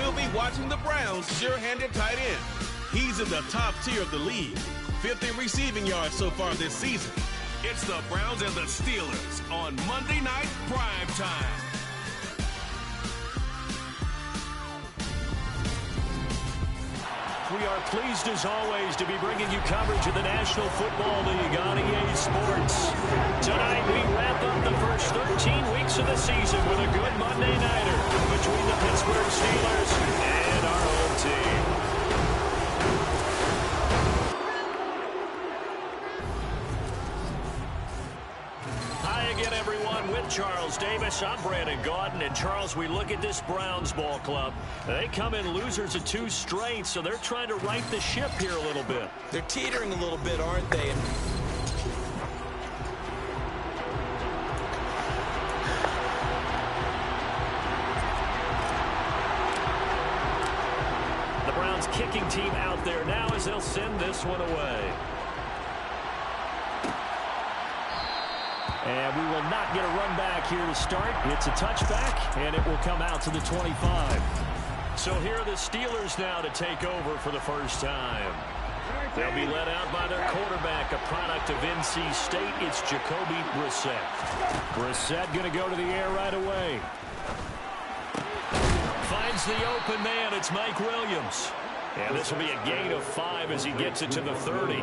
we'll be watching the Browns' sure-handed tight end. He's in the top tier of the league, 5th in receiving yards so far this season. It's the Browns and the Steelers on Monday Night Prime Time. We are pleased, as always, to be bringing you coverage of the National Football League on EA Sports. Tonight, we wrap up the first 13 weeks of the season with a good Monday nighter between the Pittsburgh Steelers and our home team. Again, everyone, with Charles Davis, I'm Brandon Gaudin. And Charles, we look at this Browns ball club. They come in losers of 2 straight, so they're trying to right the ship here a little bit. They're teetering a little bit, aren't they? The Browns kicking team out there now as they'll send this one away. And we will not get a run back here to start. It's a touchback, and it will come out to the 25. So here are the Steelers now to take over for the first time. They'll be led out by their quarterback, a product of NC State. It's Jacoby Brissett. Brissett going to go to the air right away. Finds the open man. It's Mike Williams. And this will be a gain of 5 as he gets it to the 30.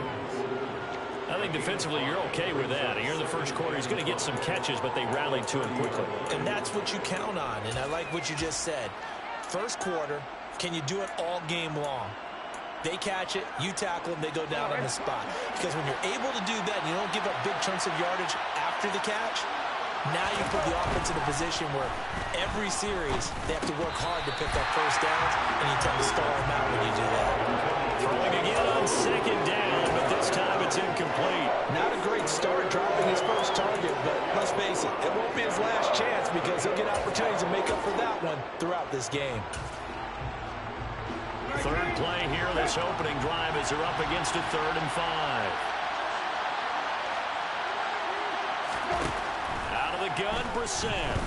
I think defensively you're okay with that. Here in the first quarter, he's going to get some catches, but they rallied to him quickly. And that's what you count on, and I like what you just said. First quarter, can you do it all game long? They catch it, you tackle them, they go down on the spot. Because when you're able to do that and you don't give up big chunks of yardage after the catch, now you put the offense in a position where every series they have to work hard to pick up first downs, and you tend to stall them out when you do that. Throwing again on second down, but this time it's incomplete. Not a great start dropping his first target, but let's face it, it won't be his last chance because he'll get opportunities to make up for that one throughout this game. Third play here, this opening drive as they're up against a 3rd and 5. Out of the gun, Brissett.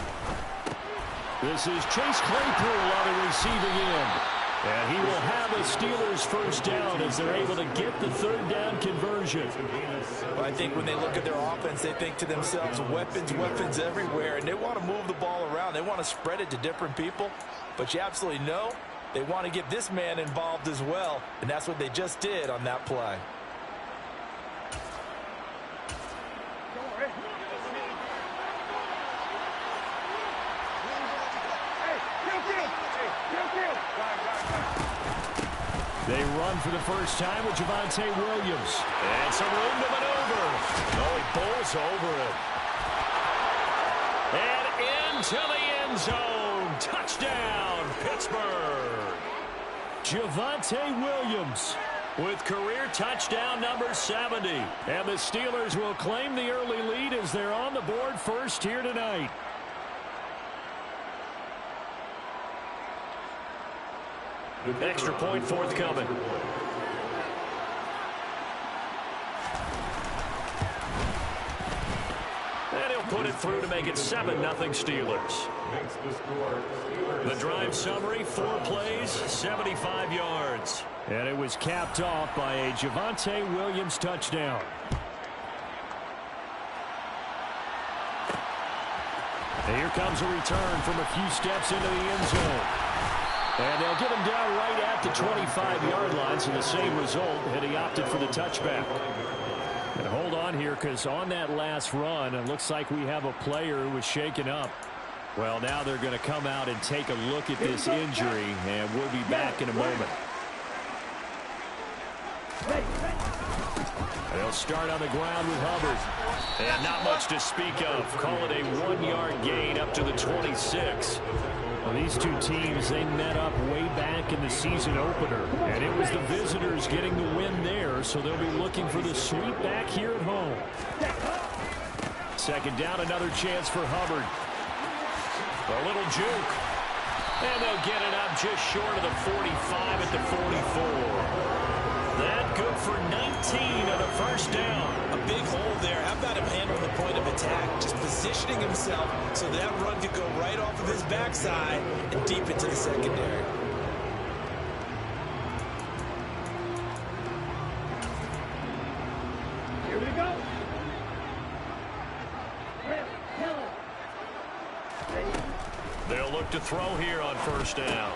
This is Chase Claypool on the receiving end. And he will have a Steelers first down as they're able to get the 3rd down conversion. Well, I think when they look at their offense, they think to themselves, weapons, weapons everywhere, and they want to move the ball around. They want to spread it to different people, but you absolutely know they want to get this man involved as well, and that's what they just did on that play. They run for the first time with Javonte Williams. And some room to maneuver. Oh, he bowls over it. And into the end zone. Touchdown, Pittsburgh. Javonte Williams with career touchdown number 70. And the Steelers will claim the early lead as they're on the board first here tonight. Extra point forthcoming. And he'll put it through to make it 7-0 Steelers. The drive summary, 4 plays, 75 yards. And it was capped off by a Javonte Williams touchdown. And here comes a return from a few steps into the end zone. And they'll get him down right at the 25-yard line, so the same result, and he opted for the touchback. And hold on here, because on that last run, it looks like we have a player who was shaken up. Well, now they're going to come out and take a look at this injury, and we'll be back in a moment. They'll start on the ground with Hubbard. And not much to speak of. Call it a 1-yard gain up to the 26. Well, these two teams, they met up way back in the season opener. And it was the visitors getting the win there, so they'll be looking for the sweep back here at home. Second down, another chance for Hubbard. A little juke. And they'll get it up just short of the 45 at the 44. That good for 19 on a first down. A big hole there. How about him handling the point of attack? Just positioning himself so that run could go right off of his backside and deep into the secondary. look to throw here on first down.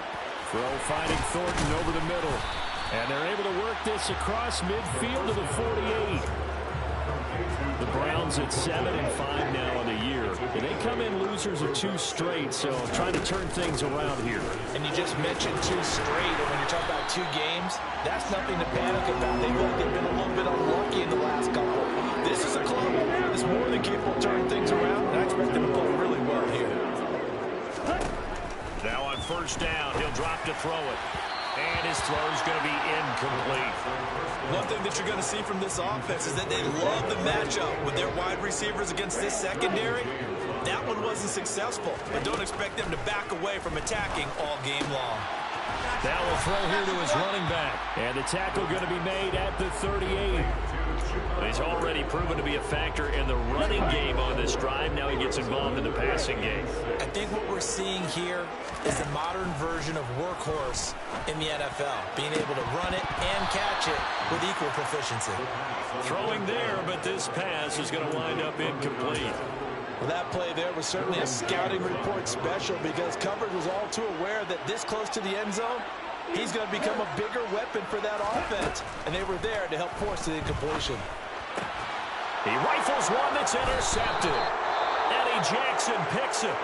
Throw finding Thornton over the middle. And they're able to work this across midfield to the 48. The Browns at 7-5 now on the year. And they come in losers of 2 straight, so trying to turn things around here. And you just mentioned 2 straight, and when you're talking about 2 games, that's nothing to panic about. They feel like they've been a little bit unlucky in the last couple. This is a club that's more than capable of turning things around, and I expect them to play really well here. Now on first down, he'll drop to throw it. And his throw is going to be incomplete. One thing that you're going to see from this offense is that they love the matchup with their wide receivers against this secondary. That one wasn't successful, but don't expect them to back away from attacking all game long. Now we'll throw here to his running back. And the tackle going to be made at the 38. He's already proven to be a factor in the running game on this drive. Now he gets involved in the passing game. I think what we're seeing here is the modern version of workhorse in the NFL, being able to run it and catch it with equal proficiency. Throwing there, but this pass is going to wind up incomplete. Well, that play there was certainly a scouting report special because coverage was all too aware that this close to the end zone, he's going to become a bigger weapon for that offense, and they were there to help force the incompletion. He rifles one that's intercepted. Eddie Jackson picks it.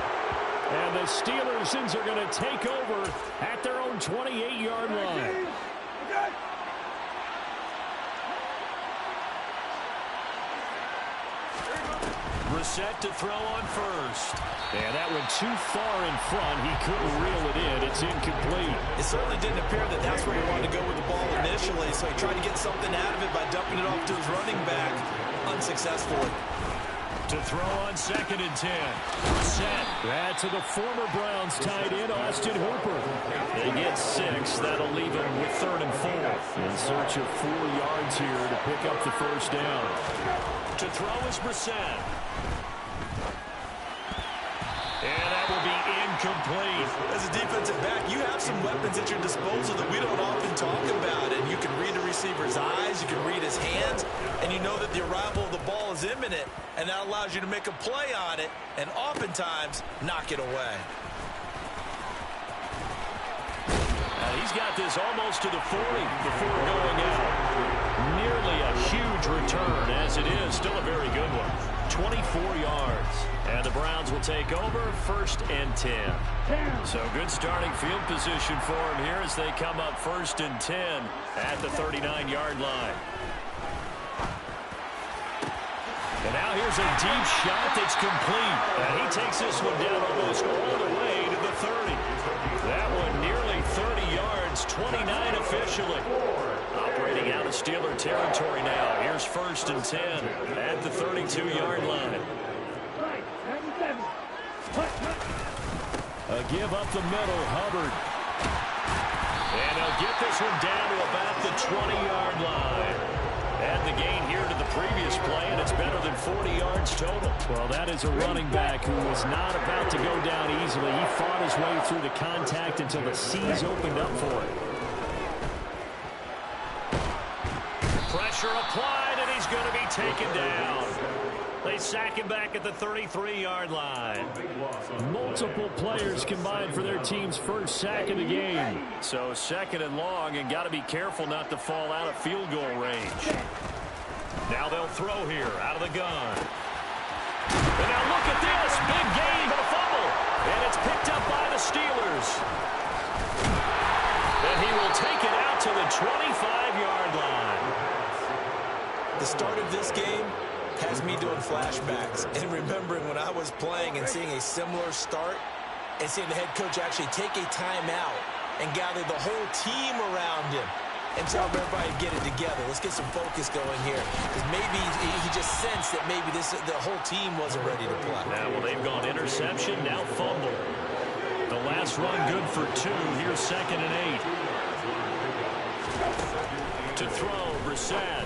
And the Steelers are going to take over at their own 28-yard line. Reset to throw on first. And that went too far in front. He couldn't reel it in. It's incomplete. It certainly didn't appear that that's where he wanted to go with the ball initially, so he tried to get something out of it by dumping it off to his running back unsuccessfully. To throw on 2nd and 10. Set. That to the former Browns tight end, Austin Hooper. They get 6. That'll leave them with 3rd and 4. In search of 4 yards here to pick up the first down. To throw is Brissett. And that will be incomplete. As a defensive back, you have some weapons at your disposal that we don't often talk about. And you can read a receiver's eyes, you can read his hands, and you know that the arrival of the ball is imminent. And that allows you to make a play on it and oftentimes knock it away. He's got this almost to the 40 before going out. Nearly a huge return, as it is. Still a very good one. 24 yards. And the Browns will take over 1st and 10. So good starting field position for him here as they come up 1st and 10 at the 39-yard line. And now here's a deep shot that's complete. And he takes this one down almost all the way to the 30. That one nearly 30 yards, 29 officially. Operating out of Steeler territory now. Here's 1st and 10 at the 32-yard line. A give up the middle, Hubbard. And they'll get this one down to about the 20-yard line. And the gain here to the previous play, and it's better than 40 yards total. Well, that is a running back who was not about to go down easily. He fought his way through the contact until the C's opened up for him. Pressure applied, and he's going to be taken down. They sack him back at the 33-yard line. Multiple players combined for their team's first sack of the game. So 2nd and long, and got to be careful not to fall out of field goal range. Now they'll throw here out of the gun. And now look at this. Big gain, but a fumble. And it's picked up by the Steelers. And he will take it out to the 25-yard line. The start of this game has me doing flashbacks and remembering when I was playing and seeing a similar start and seeing the head coach actually take a timeout and gather the whole team around him and tell everybody to get it together. Let's get some focus going here, because maybe he just sensed that maybe the whole team wasn't ready to play. Now, well, they've gone interception, now fumble. The last run good for 2. Here's 2nd and 8. To throw, Brissett.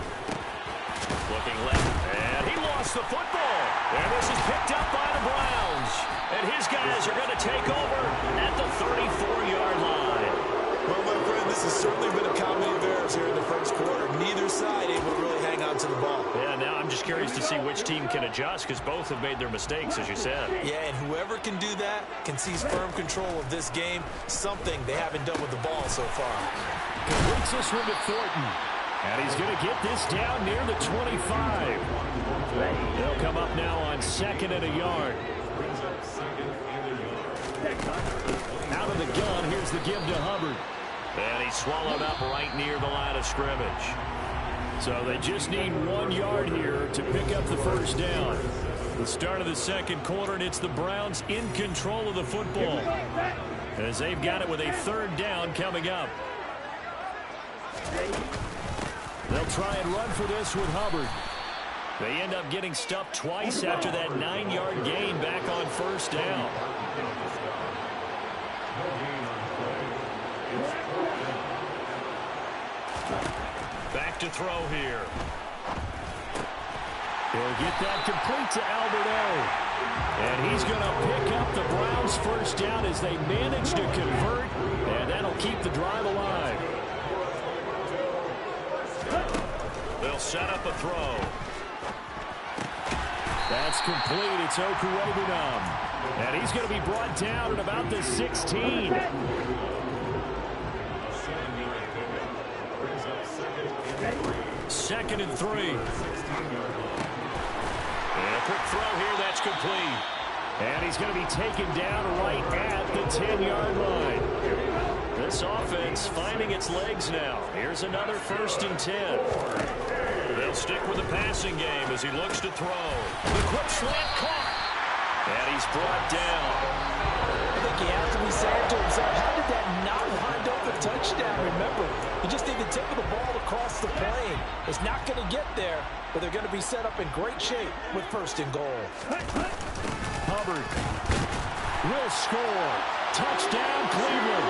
Looking left, and he lost the football. And this is picked up by the Browns. And his guys are going to take over at the 34-yard line. Well, my friend, this has certainly been a comedy of errors. scores here in the first quarter. Neither side able to really hang on to the ball. Yeah, now I'm just curious to see which team can adjust because both have made their mistakes, as you said. Yeah, and whoever can do that can seize firm control of this game, something they haven't done with the ball so far. Completes this one to Thornton. And he's going to get this down near the 25. They'll come up now on 2nd and a yard. Out of the gun, here's the give to Hubbard. And he's swallowed up right near the line of scrimmage. So they just need 1 yard here to pick up the first down. The start of the second quarter, and it's the Browns in control of the football, as they've got it with a 3rd down coming up. They'll try and run for this with Hubbard. They end up getting stuffed twice after that 9-yard gain back on 1st down. Back to throw here. He'll get that complete to Alberto. And he's going to pick up the Browns' 1st down as they manage to convert. And that'll keep the drive alive. They'll set up a throw. That's complete. It's Okuwebunam. And he's going to be brought down at about the 16. 2nd and 3. And a quick throw here. That's complete. And he's going to be taken down right at the 10-yard line. This offense finding its legs now. Here's another 1st and 10. They'll stick with the passing game as he looks to throw. The quick slant caught. And he's brought down. I think he has to be saying to himself, how did that not wind up a touchdown? Remember, you just need the tip of the ball across the plane. It's not going to get there, but they're going to be set up in great shape with 1st and goal. Hubbard will score. Touchdown, Cleveland.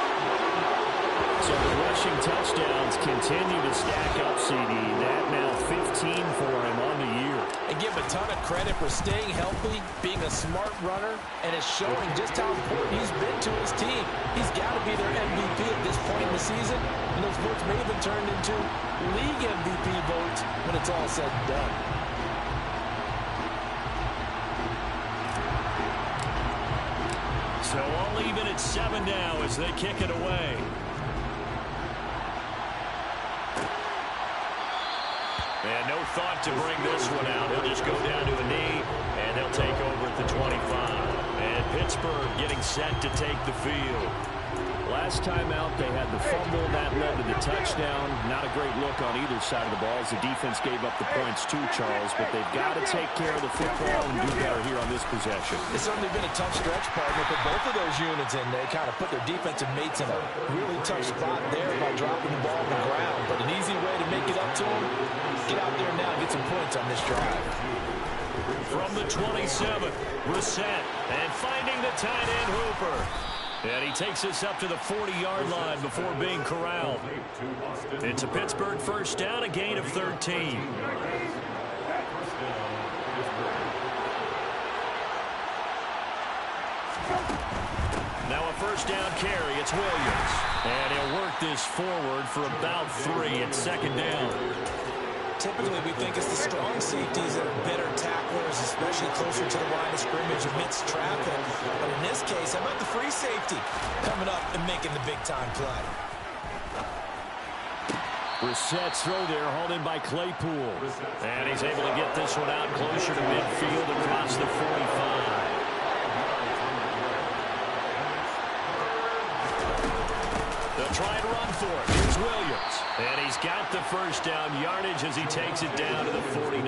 So the rushing touchdowns continue to stack up, CD. That now 15 for him on the year. And give him a ton of credit for staying healthy, being a smart runner, and it's showing just how important he's been to his team. He's got to be their MVP at this point in the season, and those votes may have been turned into league MVP votes when it's all said and done. So all even at 7 now as they kick it away. And no thought to bring this one out. He'll just go down to a knee, and they'll take over at the 25. And Pittsburgh getting set to take the field. Last time out, they had the fumble. That led to the touchdown. Not a great look on either side of the ball as the defense gave up the points too, Charles. But they've got to take care of the football and do better here on this possession. It's certainly been a tough stretch, partner, for both of those units, and they kind of put their defensive mates in a really tough spot there by dropping the ball on the ground. But an easy way to make it up to them, get out there now and get some points on this drive. From the 27, Brissett, and finding the tight end Hooper. And he takes us up to the 40-yard line before being corralled. It's a Pittsburgh 1st down, a gain of 13. Now a 1st down carry. It's Williams. And he'll work this forward for about 3 at 2nd down. Typically, we think it's the strong safeties that are better tacklers, especially closer to the line of scrimmage amidst traffic. But in this case, how about the free safety coming up and making the big-time play? Brissett's throw there, hauled in by Claypool. And he's able to get this one out closer to midfield across the 45. They'll try and run for it. Here's Williams. And he's got the 1st down yardage as he takes it down to the 49.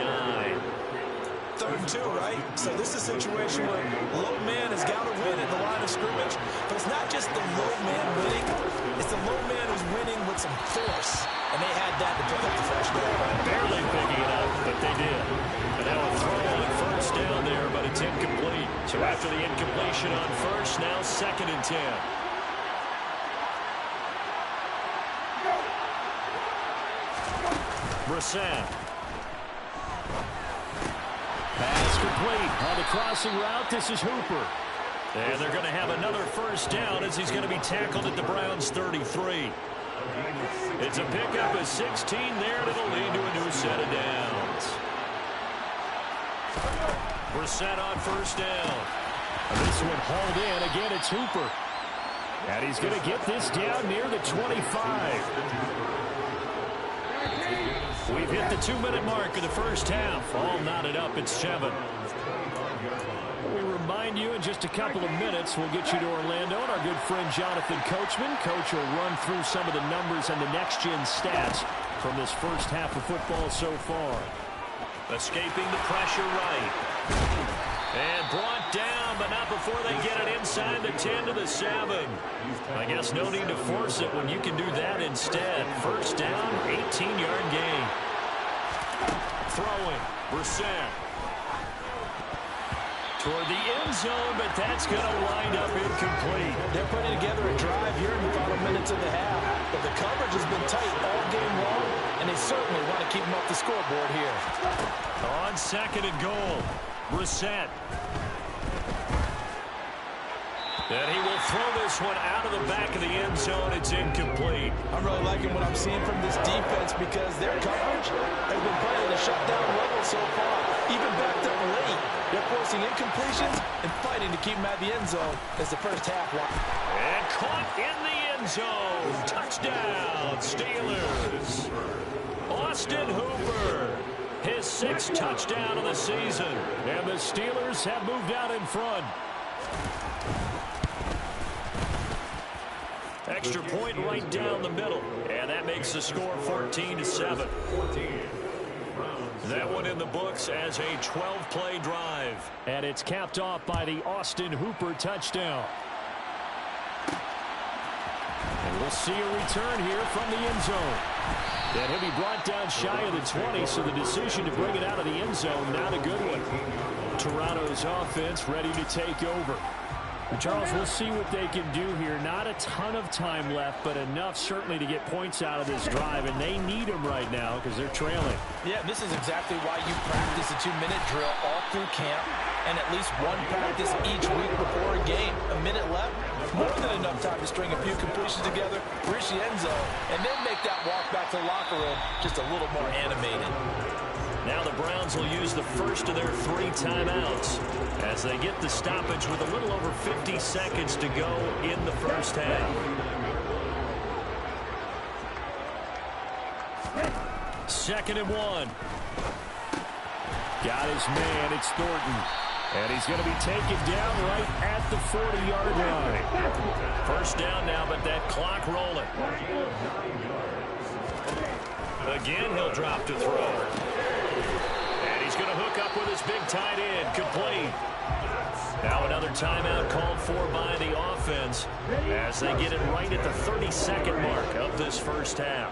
3rd and 2, right? So this is a situation where low man has got to win at the line of scrimmage. But it's not just the low man winning. It's the low man who's winning with some force. And they had that to pick up the 1st down. Barely picking it up, but they did. And now a throw on 1st down there, but it's incomplete. So after the incompletion on 1st, now 2nd and 10. Brissett. Pass complete. On the crossing route, this is Hooper. And they're going to have another 1st down as he's going to be tackled at the Browns' 33. It's a pickup of 16 there, and it'll lead to a new set of downs. Brissett on first down. This one hauled in. Again, it's Hooper. And he's going to get this down near the 25. We've hit the 2-minute mark of the first half. All knotted up at 7. We remind you in just a couple of minutes, we'll get you to Orlando and our good friend Jonathan Coachman. Coach will run through some of the numbers and the next-gen stats from this first half of football so far. Escaping the pressure right. And brought down, but not before they get it inside the 10 to the 7. I guess no need to force it when you can do that instead. First down, 18-yard gain. Throwing, Brissett. Toward the end zone, but that's going to wind up incomplete. They're putting together a drive here in the final minutes of the half. But the coverage has been tight all game long, and they certainly want to keep them off the scoreboard here. On second and goal, Brissett. And he will throw this one out of the back of the end zone. It's incomplete. I'm really liking what I'm seeing from this defense because their coverage has been playing at a shutdown level so far. Even backed up late, they're forcing incompletions and fighting to keep them at the end zone as the first half. And caught in the end zone. Touchdown, Steelers. Austin Hooper, his 6th touchdown of the season. And the Steelers have moved out in front. Extra point right down the middle. And that makes the score 14-7. That one in the books as a 12-play drive. And it's capped off by the Austin Hooper touchdown. And we'll see a return here from the end zone. And he'll be brought down shy of the 20, so the decision to bring it out of the end zone, not a good one. Toronto's offense ready to take over. Charles, we'll see what they can do here. Not a ton of time left, but enough certainly to get points out of this drive, and they need them right now because they're trailing. Yeah, this is exactly why you practice a 2-minute drill all through camp and at least one practice each week before a game. A minute left, more than enough time to string a few completions together, reach the end zone, and then make that walk back to the locker room just a little more animated. Now the Browns will use the first of their 3 timeouts as they get the stoppage with a little over 50 seconds to go in the first half. Second and 1. Got his man, it's Thornton. And he's going to be taken down right at the 40-yard line. First down now, but that clock rolling. Again, he'll drop to throw. And he's going to hook up with his big tight end, complete. Now another timeout called for by the offense as they get it right at the 30-second mark of this first half.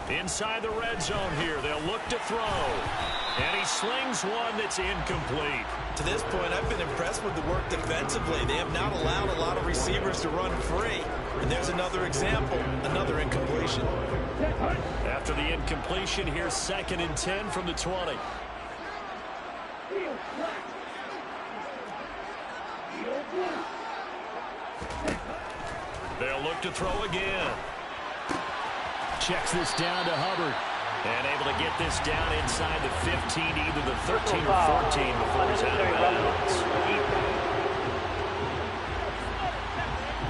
Inside the red zone here, they'll look to throw. And he slings one that's incomplete. To this point, I've been impressed with the work defensively. They have not allowed a lot of receivers to run free. And there's another example, another incompletion. After the incompletion, here's 2nd and 10 from the 20. They'll look to throw again. Checks this down to Hubbard. And able to get this down inside the 15, either the 13 or 14 before he's out of bounds.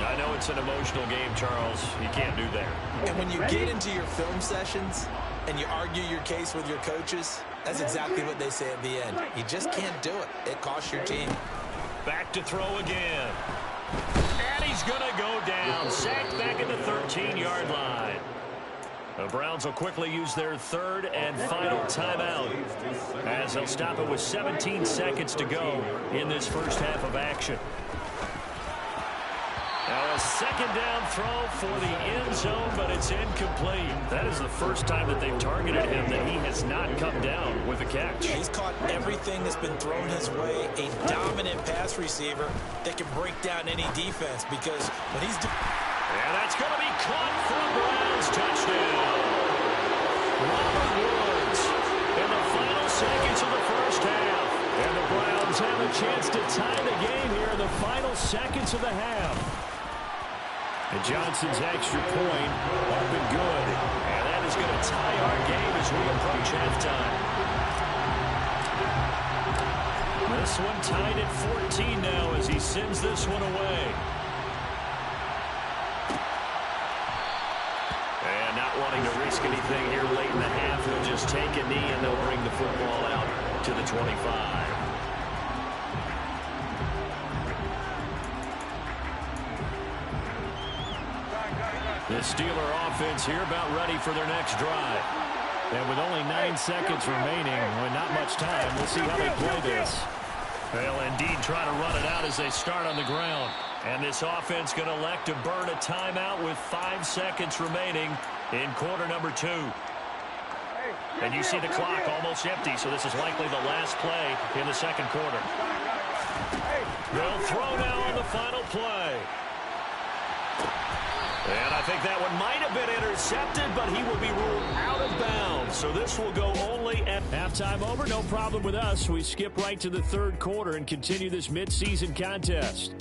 I know it's an emotional game, Charles. You can't do that. And when you get into your film sessions and you argue your case with your coaches, that's exactly what they say at the end. You just can't do it. It costs your team. Back to throw again. And he's going to go down. Sacked back at the 13-yard line. The Browns will quickly use their 3rd and final timeout as they'll stop it with 17 seconds to go in this first half of action. Now a 2nd down throw for the end zone, but it's incomplete. That is the first time that they've targeted him that he has not come down with a catch. He's caught everything that's been thrown his way. A dominant pass receiver that can break down any defense because when he's... And that's going to be caught for the Browns. Touchdown. Robert Woods. And the final seconds of the first half. And the Browns have a chance to tie the game here in the final seconds of the half. And Johnson's extra point up and good. And that is going to tie our game as we approach halftime. This one tied at 14 now as he sends this one away. And not wanting to risk anything here late in the half, he'll just take a knee and they'll bring the football out to the 25. The Steeler offense here about ready for their next drive. And with only 9 seconds remaining, and not much time, we'll see how they play this. They'll indeed try to run it out as they start on the ground. And this offense going to elect to burn a timeout with 5 seconds remaining in quarter number 2. And you see the clock almost empty, so this is likely the last play in the second quarter. They'll throw now on the final play. And I think that one might have been intercepted, but he will be ruled out of bounds. So this will go only at halftime over. No problem with us. We skip right to the third quarter and continue this midseason contest.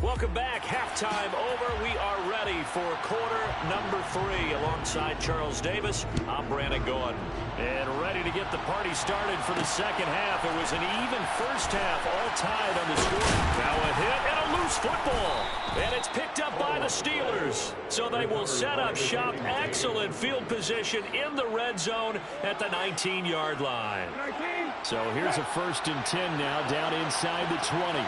Welcome back. Halftime over. We are ready for quarter number 3. Alongside Charles Davis, I'm Brandon Gaudin. And ready to get the party started for the second half. It was an even first half, all tied on the score. Now a hit and a loose football. And it's picked up by the Steelers. So they will set up shop. Excellent field position in the red zone at the 19-yard line. So here's a 1st and 10 now down inside the 20.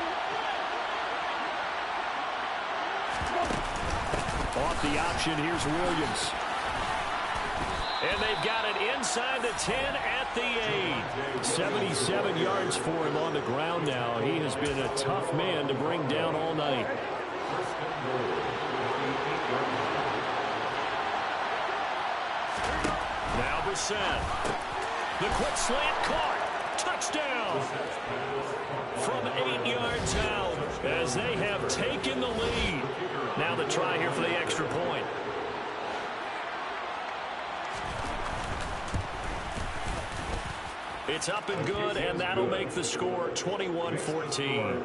Off the option, here's Williams. And they've got it inside the 10 at the 8. 77 yards for him on the ground now. He has been a tough man to bring down all night. Now Brissett. The quick slant caught. Touchdown. From 8 yards out as they have taken the lead. Now the try here for the extra point. It's up and good, and that'll make the score 21-14.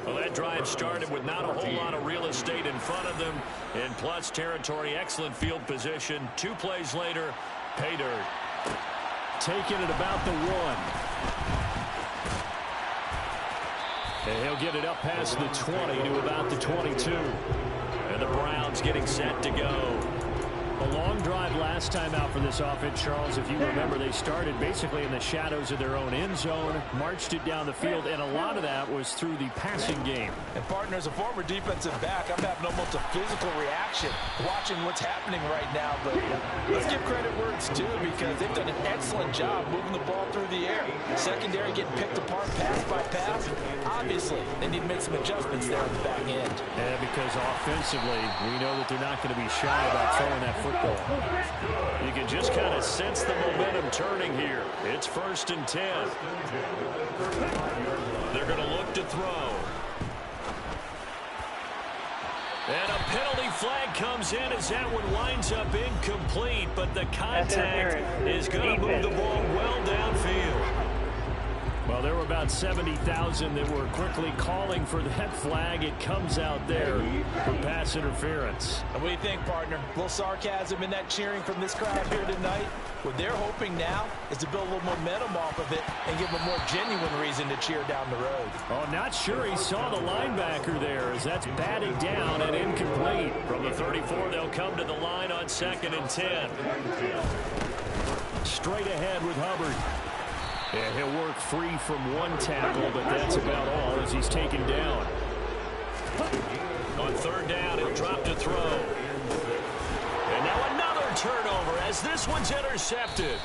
Well, that drive started with not a whole lot of real estate in front of them. In plus territory, excellent field position. 2 plays later, pay dirt. Taking it about the 1. And he'll get it up past the 20 to about the 22. And the Browns getting set to go. A long drive last time out for this offense, Charles. If you remember, they started basically in the shadows of their own end zone, marched it down the field, and a lot of that was through the passing game. And, partner, as a former defensive back, I'm having almost a physical reaction watching what's happening right now. But let's give credit where it's due because they've done an excellent job moving the ball through the air. Secondary getting picked apart pass by pass. Obviously, they need to make some adjustments there on the back end. Yeah, because offensively, we know that they're not going to be shy about throwing that football. You can just kind of sense the momentum turning here. It's 1st and 10. They're going to look to throw. And a penalty flag comes in as that one winds up incomplete, but the contact is going to move the ball well downfield. Well, there were about 70,000 that were quickly calling for that flag. It comes out there for pass interference. And what do you think, partner? A little sarcasm in that cheering from this crowd here tonight. What they're hoping now is to build a little momentum off of it and give them a more genuine reason to cheer down the road. Oh, not sure he saw the linebacker there as that's batted down and incomplete. From the 34, they'll come to the line on 2nd and 10. Straight ahead with Hubbard. And he'll work free from 1 tackle, but that's about all as he's taken down. On 3rd down, he'll drop to throw. And now another turnover as this one's intercepted.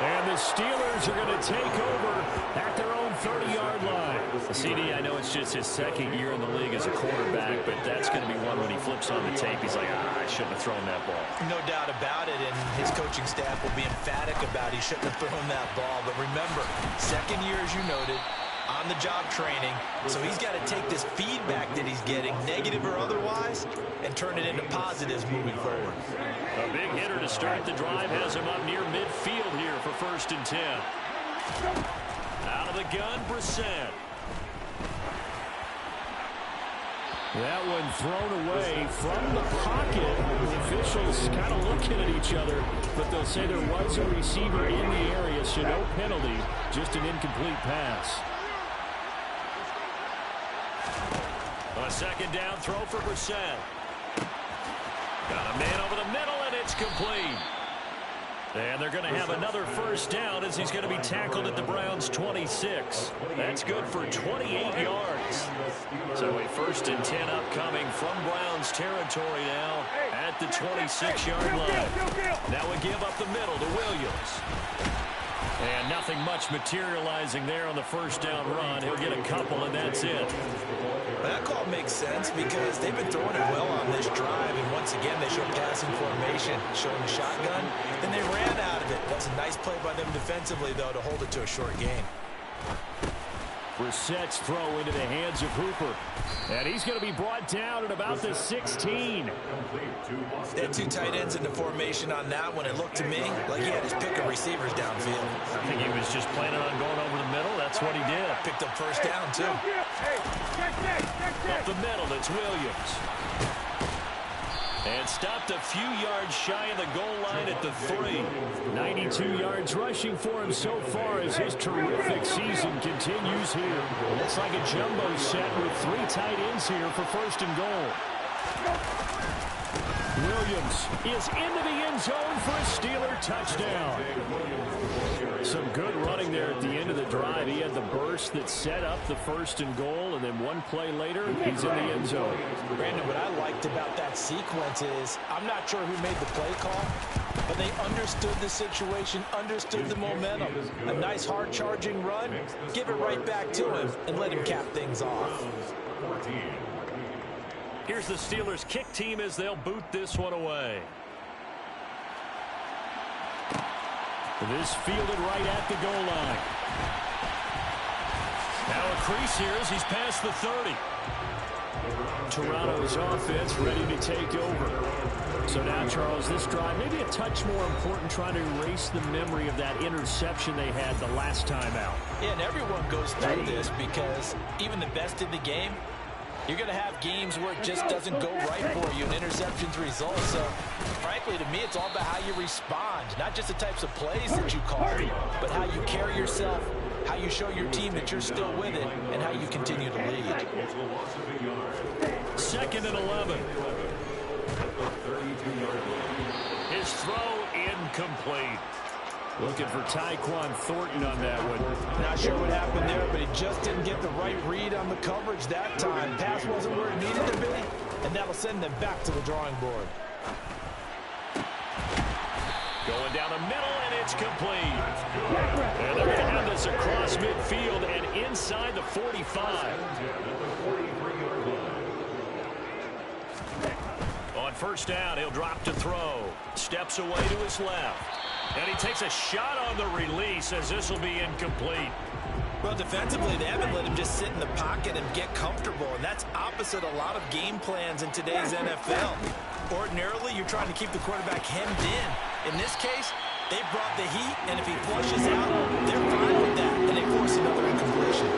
And the Steelers are going to take over at their own 30-yard line. CD, I know it's just his 2nd year in the league as a quarterback, but that's going to be one when he flips on the tape. He's like, I shouldn't have thrown that ball. No doubt about it, and his coaching staff will be emphatic about he shouldn't have thrown that ball. But remember, 2nd year, as you noted, on on-the-job training, so he's got to take this feedback that he's getting, negative or otherwise, and turn it into positives moving forward. A big hitter to start the drive has him up near midfield here for 1st and 10. Out of the gun, Brissett. That one thrown away from the pocket. The officials kind of looking at each other, but they'll say there was a receiver in the area, so no penalty, just an incomplete pass. A 2nd down throw for Brissett. Got a man over the middle, and it's complete. And they're going to have another 1st down as he's going to be tackled at the Browns' 26. That's good for 28 yards. So a 1st and 10 upcoming from Browns territory now at the 26-yard line. Now we give up the middle to Williams. And nothing much materializing there on the 1st down run. He'll get a couple, and that's it. That call makes sense because they've been throwing it well on this drive, and once again they showed passing formation, showing the shotgun. Then they ran out of it. That's a nice play by them defensively, though, to hold it to a short gain. Brissett's throw into the hands of Hooper. And he's going to be brought down at about the 16. They had 2 tight ends in the formation on that one. It looked to me like he had his pick of receivers downfield. I think he was just planning on going over the middle. That's what he did. Picked up 1st down, too. Up the middle, it's Williams. And stopped a few yards shy of the goal line at the 3. 92 yards rushing for him so far as his terrific season continues here. Looks like a jumbo set with 3 tight ends here for 1st and goal. Williams is into the end zone for a Steeler touchdown. Some good running there at the end of the drive. He had the burst that set up the 1st and goal, and then one play later, he's in the end zone. Brandon, what I liked about that sequence is I'm not sure who made the play call, but they understood the situation, understood the momentum. A nice hard-charging run, give it right back to him, and let him cap things off. Here's the Steelers' kick team as they'll boot this one away. This fielded right at the goal line. Now a crease here as he's past the 30. Toronto's offense ready to take over. So now, Charles, this drive maybe a touch more important, trying to erase the memory of that interception they had the last time out. Yeah, and everyone goes through this because even the best in the game, you're going to have games where it just doesn't go right for you, and interceptions result. So, frankly, to me, it's all about how you respond, not just the types of plays that you call, but how you carry yourself, how you show your team that you're still with it, and how you continue to lead. 2nd and 11. His throw incomplete. Looking for Tyquan Thornton on that one. Not sure what happened there, but he just didn't get the right read on the coverage that time. Pass wasn't where it needed to be, and that'll send them back to the drawing board. Going down the middle, and it's complete. And they're going to have this across midfield and inside the 45. On 1st down, he'll drop to throw. Steps away to his left. And he takes a shot on the release as this will be incomplete. Well, defensively, they haven't let him just sit in the pocket and get comfortable, and that's opposite a lot of game plans in today's NFL. Ordinarily, you're trying to keep the quarterback hemmed in. In this case, they brought the heat, and if he flushes out, they're fine with that, and they force another incompletion.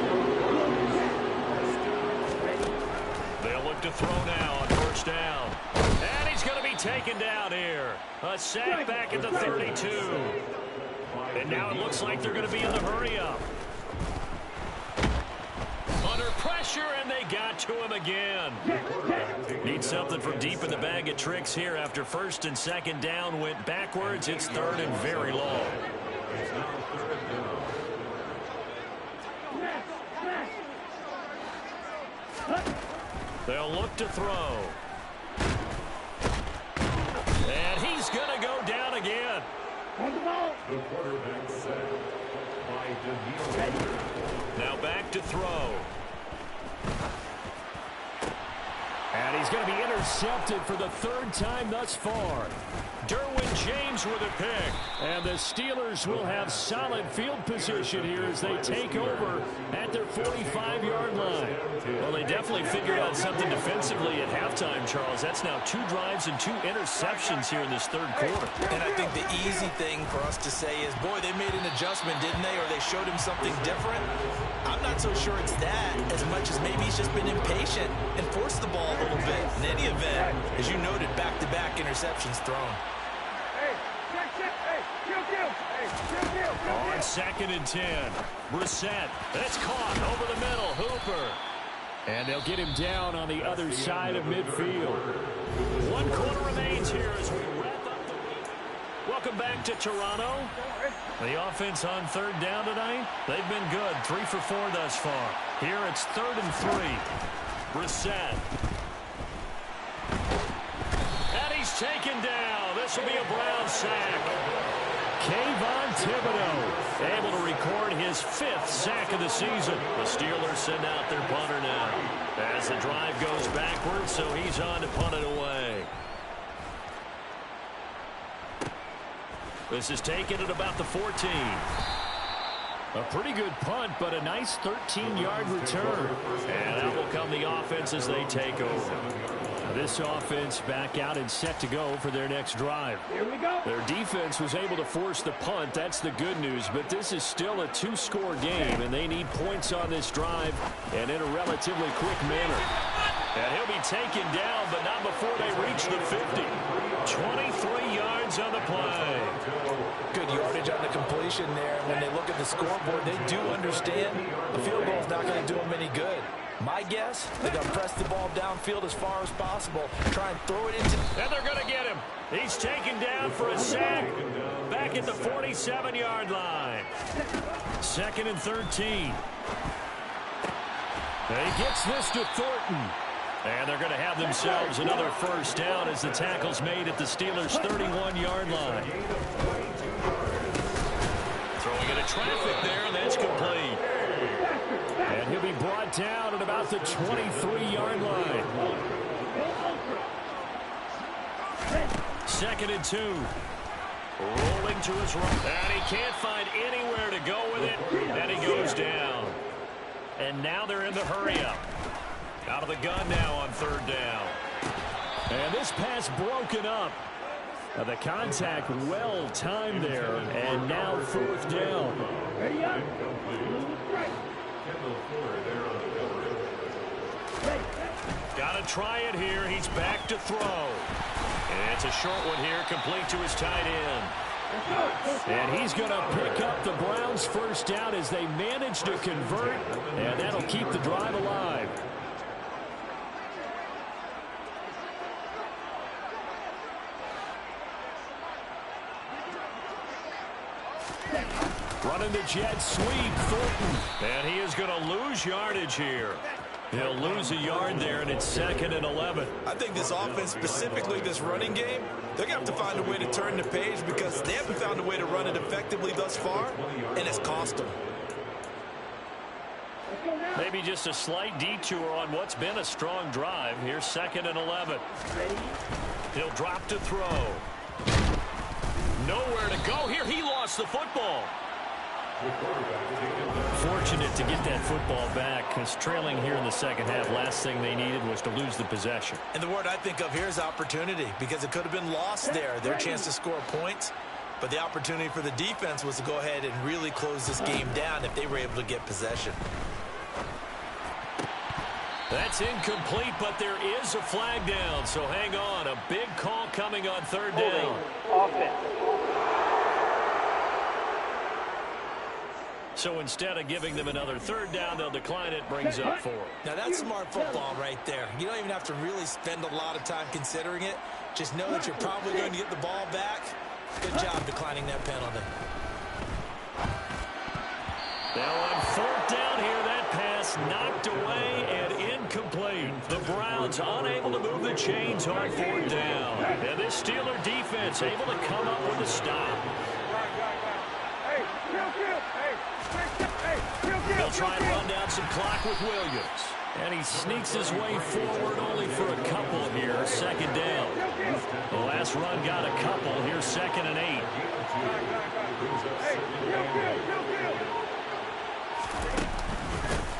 They'll look to throw now on 1st down. And he's going to be taken down here. A sack back at the 32. And now it looks like they're going to be in the hurry-up. Under pressure, and they got to him again. Need something from deep in the bag of tricks here after 1st and 2nd down went backwards. It's 3rd and very long. They'll look to throw. And he's going to go down again. The quarterback set by now back to throw. And he's is going to be intercepted for the third time thus far. Derwin James with a pick. And the Steelers will have solid field position here as they take over at their 45-yard line. Well, they definitely figured out something defensively at halftime, Charles. That's now 2 drives and 2 interceptions here in this third quarter. And I think the easy thing for us to say is, boy, they made an adjustment, didn't they? Or they showed him something different. I'm not so sure it's that as much as maybe he's just been impatient and forced the ball a little bit. In any event, as you noted, back-to-back interceptions thrown. On 2nd and 10, Brissett. It's caught over the middle. Hooper. And they'll get him down on the other side of midfield. 1 quarter remains here as we wrap up the week. Welcome back to Toronto. The offense on 3rd down tonight, they've been good. 3 for 4 thus far. Here it's 3rd and 3. Brissett. And he's taken down. This will be a Brown sack. Kayvon Thibodeau able to record his 5th sack of the season. The Steelers send out their punter now as the drive goes backwards, so he's on to punt it away. This is taken at about the 14. A pretty good punt, but a nice 13-yard return. And out will come the offense as they take over. This offense back out and set to go for their next drive. Here we go. Their defense was able to force the punt. That's the good news, but this is still a 2-score game, and they need points on this drive and in a relatively quick manner. And he'll be taken down, but not before they reach the 50. 23 yards on the play. Good yardage on the completion there. When they look at the scoreboard, they do understand the field goal is not going to do them any good. My guess, they're going to press the ball downfield as far as possible, try and throw it into... And they're going to get him. He's taken down for a sack back at the 47-yard line. 2nd and 13. And he gets this to Thornton. And they're going to have themselves another first down as the tackle's made at the Steelers' 31-yard line. Throwing into traffic there, and that's complete. And he'll be brought down at about the 23-yard line. 2nd and 2. Rolling to his right. And he can't find anywhere to go with it. And he goes down. And now they're in the hurry-up. Out of the gun now on 3rd down. And this pass broken up. The contact well timed there. And now 4th down. Got to try it here. He's back to throw. And it's a short one here, complete to his tight end. And he's going to pick up the Browns' first down as they manage to convert. And that'll keep the drive alive. Running the jet sweep, Thornton. And he is going to lose yardage here. He'll lose a yard there, and it's 2nd and 11. I think this offense, specifically this running game, they're going to have to find a way to turn the page because they haven't found a way to run it effectively thus far, and it's cost them. Maybe just a slight detour on what's been a strong drive. Here's 2nd and 11. He'll drop to throw. Nowhere to go here. He lost the football. Fortunate to get that football back because trailing here in the second half, last thing they needed was to lose the possession. And the word I think of here is opportunity because it could have been lost there, their chance to score points. But the opportunity for the defense was to go ahead and really close this game down if they were able to get possession. That's incomplete, but there is a flag down, so hang on. A big call coming on 3rd down. So instead of giving them another 3rd down, they'll decline it, brings up 4. Now that's smart football right there. You don't even have to really spend a lot of time considering it. Just know that you're probably going to get the ball back. Good job declining that penalty. Now on 4th down here, that pass knocked away and incomplete. The Browns unable to move the chains on 4th down. And this Steeler defense able to come up with a stop. They'll try and run down some clock with Williams. And he sneaks his way forward only for a couple here. Second down. The last run got a couple. Here's 2nd and 8.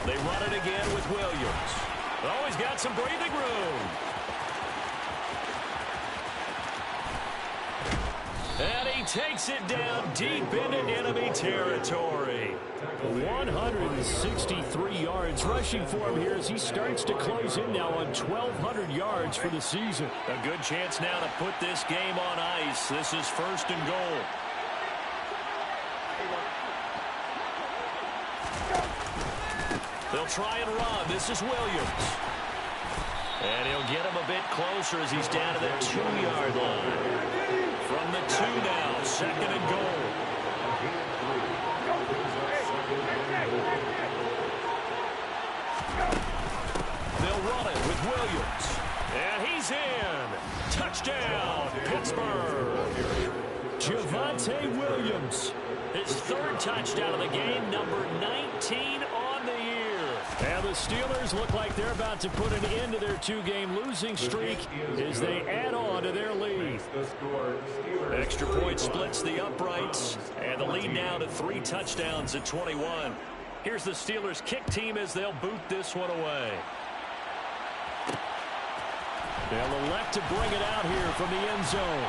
They run it again with Williams. Oh, he's got some breathing room. And he takes it down deep into enemy territory. 163 yards rushing for him here as he starts to close in now on 1,200 yards for the season. A good chance now to put this game on ice. This is 1st and goal. They'll try and run. This is Williams. And he'll get him a bit closer as he's down to the 2-yard line. From the 2 now, 2nd and goal. They'll run it with Williams. And he's in. Touchdown, Pittsburgh. Javonte Williams. His 3rd touchdown of the game, number 19 on the year. And the Steelers look like they're about to put an end to their 2-game losing streak as they add on to their lead. Extra point splits the uprights, and the lead now to 3 touchdowns at 21. Here's the Steelers kick team as they'll boot this one away. They'll elect to bring it out here from the end zone.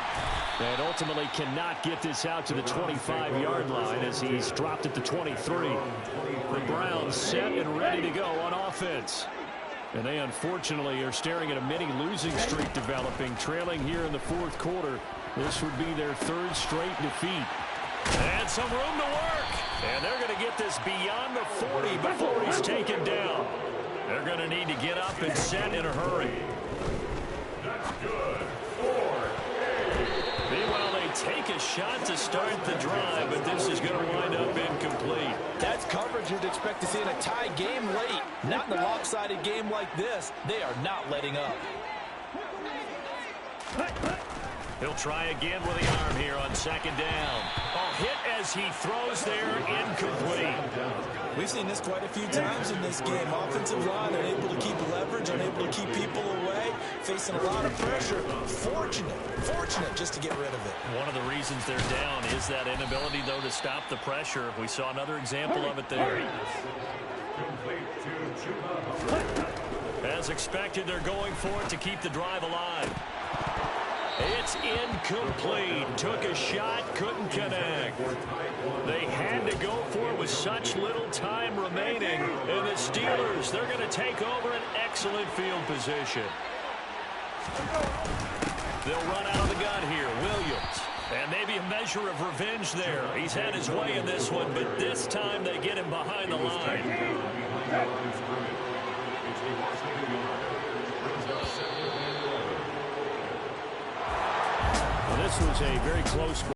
And ultimately cannot get this out to the 25-yard line as he's dropped at the 23. The Browns set and ready to go on offense. And they unfortunately are staring at a mini losing streak developing, trailing here in the 4th quarter. This would be their 3rd straight defeat. And some room to work. And they're going to get this beyond the 40 before he's taken down. They're going to need to get up and set in a hurry. That's good. Meanwhile, they take a shot to start the drive, but this is going to wind up incomplete. That's coverage you'd expect to see in a tie game late. Not in a lopsided game like this. They are not letting up. He'll try again with the arm here on 2nd down. Oh, hit as he throws there, incomplete. We've seen this quite a few times in this game. Offensive line unable to keep leverage, unable to keep people away, facing a lot of pressure. Fortunate just to get rid of it. One of the reasons they're down is that inability, though, to stop the pressure. We saw another example of it there. As expected, they're going for it to keep the drive alive. It's incomplete. Took a shot, couldn't connect. They had to go for it with such little time remaining. And the Steelers, they're going to take over an excellent field position. They'll run out of the gun here. Williams. And maybe a measure of revenge there. He's had his way in this one, but this time they get him behind the line. Well, this was a very close